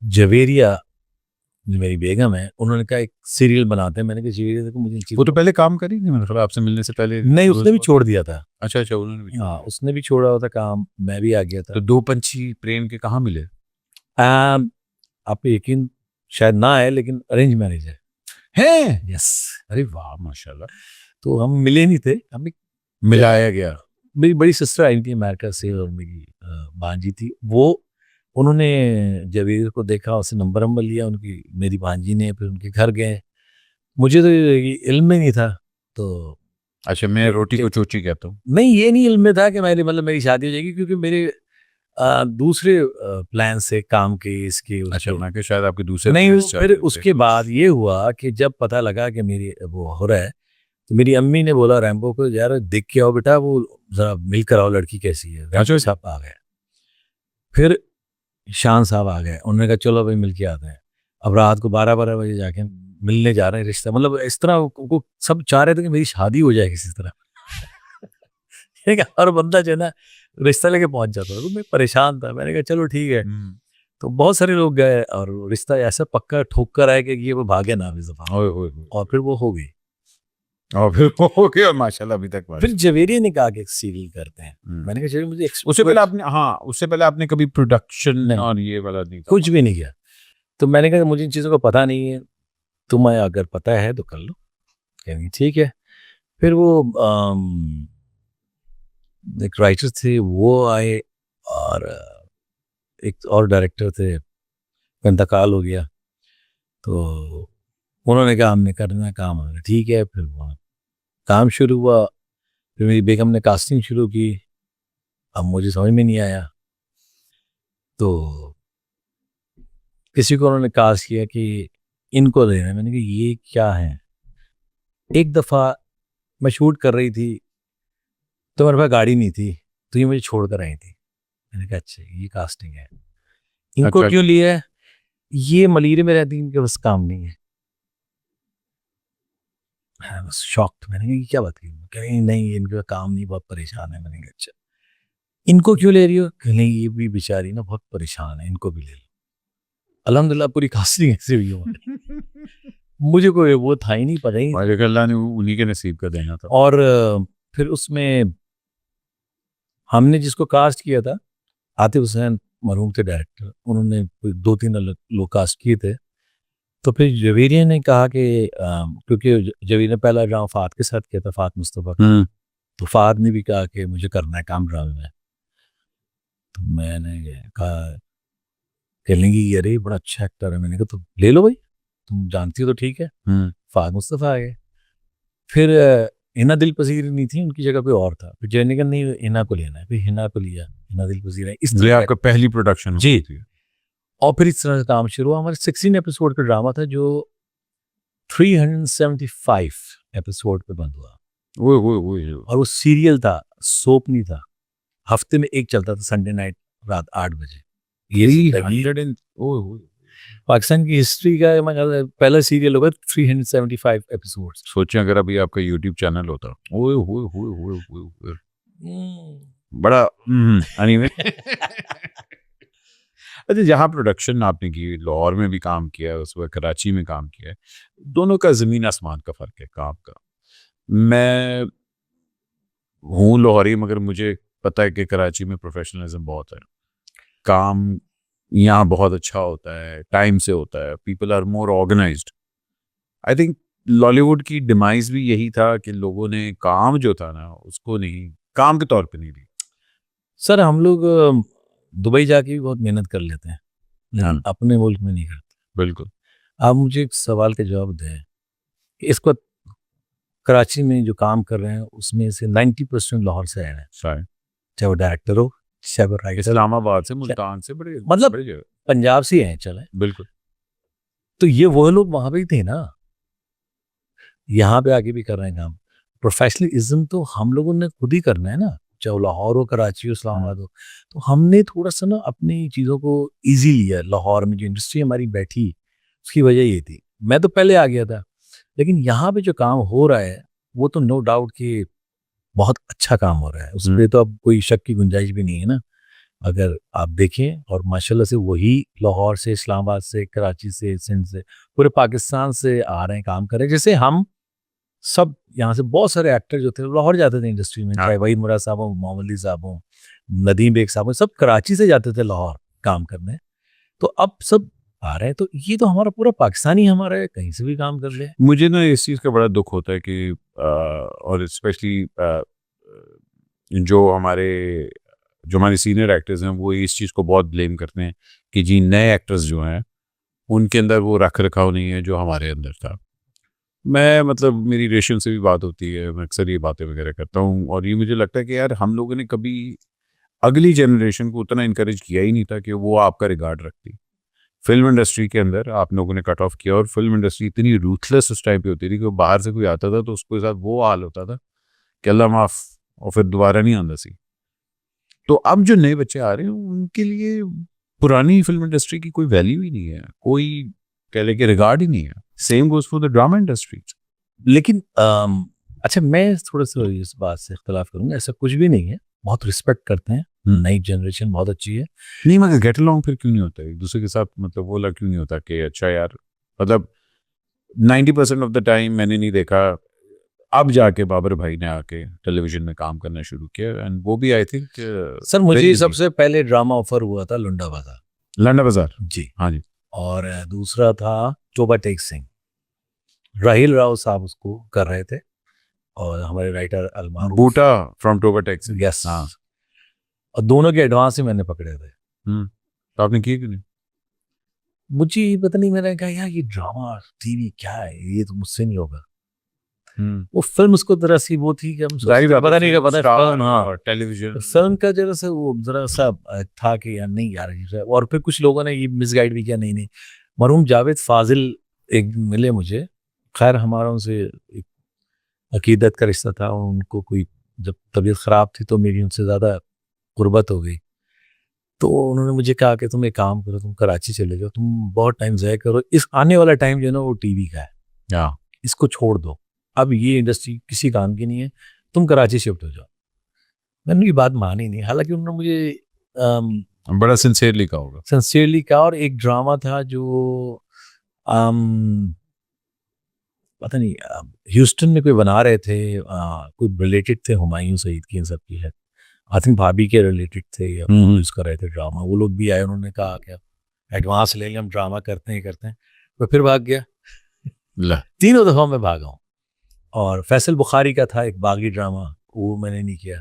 जवेरिया जो मेरी बेगम है, उन्होंने कहा एक सीरियल बनाते हैं। मैंने कहा जवेरिया देखो मुझे वो तो पहले काम करी थी, मतलब आपसे मिलने से पहले? नहीं, उसने भी छोड़ दिया था। अच्छा अच्छा, उन्होंने भी हाँ, उसने भी छोड़ा हुआ था काम, मैं भी आ गया था। तो दो पंछी प्रेम के कहाँ मिले? आप यकीन शायद ना है, लेकिन अरेंज मैरिज है। यस। अरे वाह माशाल्लाह। तो हम मिले नहीं थे, हमें मिलाया गया। मेरी बड़ी सिस्टर आई थी अमेरिका से, और मेरी भांजी थी वो। उन्होंने जवेद को देखा, उससे नंबर लिया उनकी, मेरी भांजी ने। फिर उनके घर गए, मुझे तो ये इल्म ही नहीं था। तो अच्छा, मैं रोटी को चोची कहता हूँ। नहीं, ये नहीं इल्म में था कि मेरी शादी हो जाएगी, क्योंकि मेरे दूसरे प्लान से, काम के, इसके उसके। अच्छा, मैं कि शायद आपके दूसरे नहीं, plans फिर चल रहे थे। उसके बाद ये हुआ कि जब पता लगा कि मेरी वो हो रहा है, तो मेरी अम्मी ने बोला रैम्बो को, यार देख के आओ बेटा, वो जरा मिल कर आओ, लड़की कैसी है। रैम्बो साहब आ गए, फिर शान साहब आ गए, उन्होंने कहा चलो भाई मिल के आते हैं। अब रात को 12-12 बजे जाके मिलने जा रहे हैं रिश्ता, मतलब इस तरह वो सब चाह रहे थे कि मेरी शादी हो जाए किसी तरह। हर बंदा जो है ना रिश्ता लेके पहुंच जाता था, तो मैं परेशान था। मैंने कहा चलो ठीक है। तो बहुत सारे लोग गए, और रिश्ता ऐसा पक्का ठोक कर आया कि ये वो भागे ना इस दफा, और फिर वो हो गई, और फिर हो गया माशाल्लाह अभी तक। फिर जवेरिया ने कहा कि एक सीरियल करते हैं। मैंने कहा चलिए, मुझे उससे पहले आपने, हाँ उससे पहले आपने कभी प्रोडक्शन और ये वाला नहीं था? कुछ भी नहीं किया। तो मैंने कहा मुझे इन चीज़ों का पता नहीं है, तुम्हें अगर पता है तो कर लो। कहेंगे ठीक है। फिर वो एक राइटर थे, वो आए, और एक और डायरेक्टर थे, इंतकाल हो गया। तो उन्होंने कहा हमने करना काम, हमने ठीक है। फिर वहाँ काम शुरू हुआ, फिर मेरी बेगम ने कास्टिंग शुरू की। अब मुझे समझ में नहीं आया, तो किसी को उन्होंने कास्ट किया कि इनको लेना है। मैंने कहा ये क्या है। एक दफ़ा मैं शूट कर रही थी, तो मेरे पास गाड़ी नहीं थी, तो ये मुझे छोड़ कर आई थी। मैंने कहा अच्छा ये कास्टिंग है, इनको अच्छा। क्यों लिया है, ये मलीरे में रहती, इनके बस काम नहीं है। हाँ, बस शॉक्ड। मैंने कहा ये क्या बात की। कह रही नहीं, इनका काम नहीं, बहुत परेशान है। मैंने कहा अच्छा इनको क्यों ले रही हो। कह नहीं ये भी बेचारी ना बहुत परेशान है, इनको भी ले लो। अल्हम्दुलिल्लाह पूरी कास्टिंग ऐसे हुई हमारी। मुझे कोई वो था ही नहीं, पता ही। अल्लाह ने उन्हीं के नसीब का देना था। और फिर उसमें हमने जिसको कास्ट किया था, आतिफ हुसैन मरहूम थे डायरेक्टर, उन्होंने 2-3 लोग कास्ट किए थे। तो फिर जवेरिया ने कहा कि क्योंकि जवेरिया ने पहला ड्रामा फात के साथ किया था, फात मुस्तफ़ा का, तो फात ने भी कहा कि मुझे करना है काम ड्रामे में। तो मैंने कहा, कह लेंगी अरे बड़ा अच्छा एक्टर है। मैंने कहा तो ले लो भाई, तुम जानती हो तो ठीक है। फात मुस्तफ़ा आ गए। फिर हिना दिल पसीर नहीं थी, उनकी जगह पे और था। फिर जय ने कहा नहीं हिना को लेना है, फिर हिना को लिया। हिना दिल पसीर है, इस तरह आपका पहली प्रोडक्शन जी थी। और फिर इस तरह से काम शुरू हुआ। हमारे 16 एपिसोड का ड्रामा था, जो 375 एपिसोड पे बंद हुआ। और वो सीरियल था, सोप नहीं था। हफ्ते में एक चलता था, संडे नाइट रात 8 बजे। ये पाकिस्तान की हिस्ट्री का पहला सीरियल होगा 375 एपिसोड। सोचें अगर अभी आपका यूट्यूब चैनल होता, बड़ा anyway। अच्छा, जहाँ प्रोडक्शन आपने की, लाहौर में भी काम किया, उस वक्त कराची में काम किया, दोनों का ज़मीन आसमान का फ़र्क है काम का। मैं हूँ लाहौरी, मगर मुझे पता है कि कराची में प्रोफेशनलिज्म बहुत है, काम यहाँ बहुत अच्छा होता है, टाइम से होता है, people are more organised. I think Lollywood की डिमाइज भी यही था कि लोगों ने काम जो था ना, उसको नहीं काम के तौर पे नहीं ली। सर हम लोग दुबई जाके भी बहुत मेहनत कर लेते हैं, लेकिन अपने मुल्क में नहीं करते। बिल्कुल। आप मुझे एक सवाल का जवाब दें कि इस वक्त कराची में जो काम कर रहे हैं, उसमें से 90% लाहौर से आए हैं, चाहे वो डायरेक्टर हो, चाहे वो राइटर, इस्लामाबाद से, मुल्तान से, बड़े मतलब पंजाब से हैं, चले। बिल्कुल। तो ये वो लोग वहां पे थे ना, यहाँ पे आके भी कर रहे हैं काम। प्रोफेशनलिज्म तो हम लोगों ने खुद ही करना है ना, चाहे लाहौर हो, कराची हो, इस्लामाबाद हो। तो हमने थोड़ा सा ना अपनी चीज़ों को ईजी लिया। लाहौर में जो इंडस्ट्री हमारी बैठी, उसकी वजह ये थी। मैं तो पहले आ गया था, लेकिन यहाँ पे जो काम हो रहा है, वो तो नो डाउट कि बहुत अच्छा काम हो रहा है, उसमें तो अब कोई शक की गुंजाइश भी नहीं है ना। अगर आप देखें, और माशाल्लाह से वही लाहौर से, इस्लामाबाद से, कराची से, सिंध से, पूरे पाकिस्तान से आ रहे हैं, काम कर रहे हैं। जैसे हम सब यहाँ से बहुत सारे एक्टर जो थे लाहौर जाते थे इंडस्ट्री में, हाँ। चाहे वहीद मुराद साहब हो, मोहम्मद अली साहब हो, नदीम बेग साहब हो, सब कराची से जाते थे लाहौर काम करने। तो अब सब आ रहे हैं, तो ये तो हमारा पूरा पाकिस्तानी हमारा है, कहीं से भी काम कर ले। मुझे ना इस चीज़ का बड़ा दुख होता है कि और स्पेशली जो हमारे सीनियर एक्टर्स हैं वो इस चीज़ को बहुत ब्लेम करते हैं कि जी नए एक्टर्स जो हैं उनके अंदर वो रख रखाव नहीं है जो हमारे अंदर था। मैं मतलब मेरी रेशम से भी बात होती है, मैं अक्सर ये बातें वगैरह करता हूँ और ये मुझे लगता है कि यार हम लोगों ने कभी अगली जनरेशन को उतना इनकरेज किया ही नहीं था कि वो आपका रिगार्ड रखती। फिल्म इंडस्ट्री के अंदर आप लोगों ने कट ऑफ किया और फिल्म इंडस्ट्री इतनी रूथलेस उस टाइम पे होती थी कि बाहर से कोई आता था तो उसके साथ वो हाल होता था कि अल्लाह माफ, और फिर दोबारा नहीं आंदा सी। तो अब जो नए बच्चे आ रहे हैं उनके लिए पुरानी फिल्म इंडस्ट्री की कोई वैल्यू ही नहीं है, कोई कह ले कि रिगार्ड ही नहीं है। Same goes for the drama industry. लेकिन अच्छा, मैं थोड़ा सा इस बात से इख्तलाफ करूंगा, ऐसा कुछ भी नहीं है, बहुत रिस्पेक्ट करते हैं, नई जनरेशन बहुत अच्छी है। नहीं मगर गेट अलॉन्ग फिर क्यों नहीं होता है एक दूसरे के साथ, मतलब वो लग क्यों नहीं होता कि अच्छा यार, मतलब 90% ऑफ द टाइम मैंने नहीं देखा। अब जाके बाबर भाई ने आके टेलीविजन में काम करना शुरू किया एंड वो भी आई थिंक सर मुझे सबसे पहले ड्रामा ऑफर हुआ था लुंडा बाजार। लंडा बाजार। जी हाँ जी। और दूसरा था चोबा टेक सिंह, राहिल राव साहब उसको कर रहे थे और हमारे राइटर अलमारूफ बूटा फ्रॉम टोबा टेक्स। यस, हाँ। और दोनों के एडवांस ही मैंने पकड़े थे। तो आपने किए क्यों नहीं? मुझे पता नहीं, मैंने कहा यार ये ड्रामा टीवी क्या है, ये तो मुझसे नहीं होगा। वो फिल्म उसको जरा सी वो थी कि हम पता नहीं, हाँ टेलीविजन फिल्म का जरा सा वो जरा सा था कि यार नहीं यार। और फिर कुछ लोगों ने ये मिसगाइड भी किया, नहीं नहीं, मरहूम जावेद फाजिल एक मिले मुझे, खैर हमारा उनसे एक अकीदत का रिश्ता था, और उनको कोई जब तबीयत ख़राब थी तो मेरी उनसे ज़्यादा गुर्बत हो गई, तो उन्होंने मुझे कहा कि तुम एक काम करो, तुम कराची चले जाओ, तुम बहुत टाइम ज़ाया करो, इस आने वाला टाइम जो है ना वो टीवी का है, इसको छोड़ दो, अब ये इंडस्ट्री किसी काम की नहीं है, तुम कराची शिफ्ट हो जाओ। मैंने ये बात मानी नहीं, हालांकि उन्होंने मुझे बड़ा सिंसियरली कहा होगा। सिंसियरली कहा। और एक ड्रामा था जो पता नहीं ह्यूस्टन में कोई बना रहे थे, कोई रिलेटेड थे हुमायूं सईद की, इन सब की है, आई थिंक भाभी के रिलेटेड थे, या यूज कर रहे थे ड्रामा। वो लोग भी आए, उन्होंने कहा क्या एडवांस ले लें, हम ड्रामा करते हैं करते हैं, तो फिर भाग गया। तीनों दफ़ा मैं भागा हूँ। और फैसल बुखारी का था एक बागी ड्रामा, वो मैंने नहीं किया।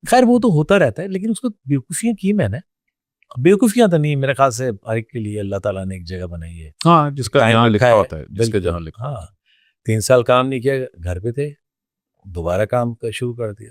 खैर वो तो होता रहता है, लेकिन उसको बेवकूफ़ियाँ की मैंने, बेवकूफ़ियाँ तो नहीं, मेरे ख्याल से हर एक के लिए अल्लाह ताला ने एक जगह बनाई है। हाँ, जिसका जहाँ लिखा होता है, जिसका बिल्कुल, जहाँ लिखा। हाँ 3 साल काम नहीं किया, घर पे थे, दोबारा काम शुरू कर दिया।